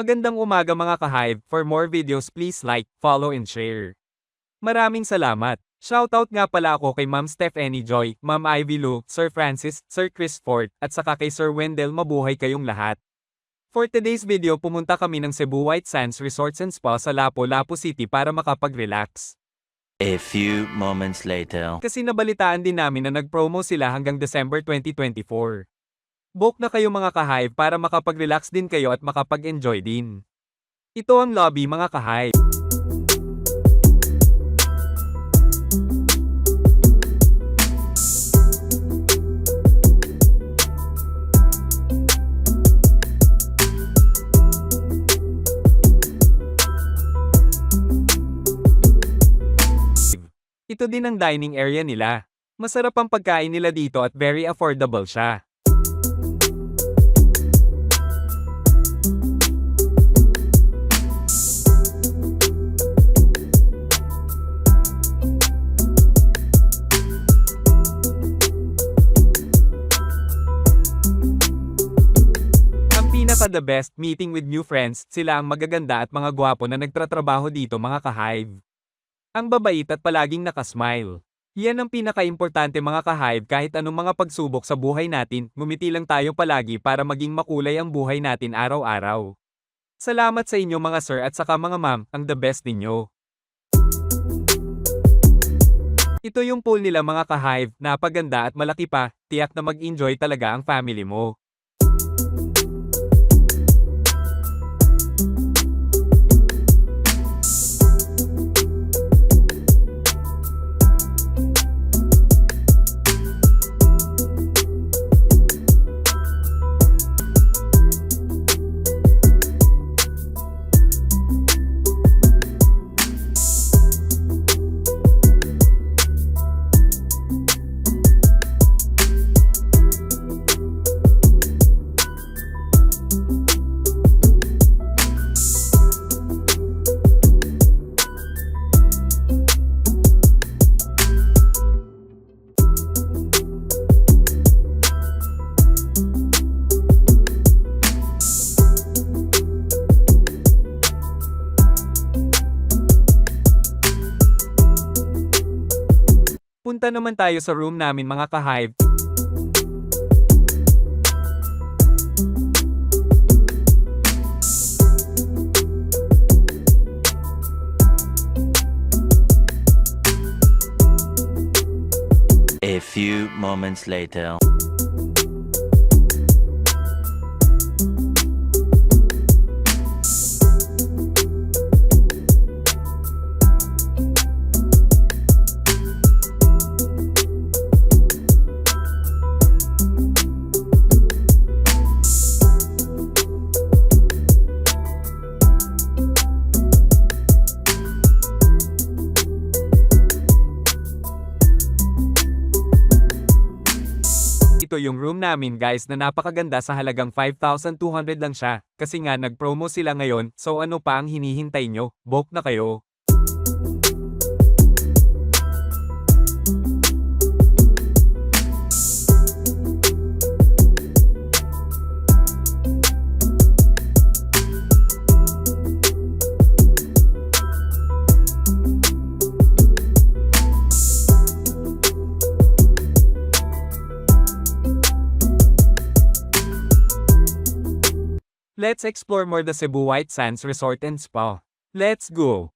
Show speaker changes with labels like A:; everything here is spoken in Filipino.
A: Magandang umaga mga ka-Hive, for more videos please like, follow and share. Maraming salamat. Shoutout nga pala ako kay Ma'am Stephanie Joy, Ma'am Ivy Lu, Sir Francis, Sir Chris Ford, at saka kay Sir Wendell, mabuhay kayong lahat. For today's video pumunta kami ng Cebu White Sands Resorts and Spa sa Lapu-Lapu City para makapag-relax.
B: A few moments later.
A: Kasi nabalitaan din namin na nag-promo sila hanggang December 2024. Book na kayo mga ka-Hive para makapag-relax din kayo at makapag-enjoy din. Ito ang lobby mga ka-Hive. Ito din ang dining area nila. Masarap ang pagkain nila dito at very affordable siya. Ang pinaka-the best meeting with new friends, sila ang magaganda at mga gwapo na nagtratrabaho dito mga ka-Hive. Ang babait at palaging nakasmile. Yan ang pinaka-importante mga ka-Hive kahit anong mga pagsubok sa buhay natin, ngumiti lang tayo palagi para maging makulay ang buhay natin araw-araw. Salamat sa inyo mga sir at saka mga ma'am, ang the best ninyo. Ito yung pool nila mga ka-Hive, napaganda at malaki pa, tiyak na mag-enjoy talaga ang family mo. Punta naman tayo sa room namin mga ka-Hive.
B: A few moments later.
A: Ito yung room namin guys na napakaganda sa halagang 5,200 lang siya. Kasi nga nag-promo sila ngayon, so ano pa ang hinihintay nyo? Book na kayo. Let's explore more the Cebu White Sands Resort and Spa. Let's go!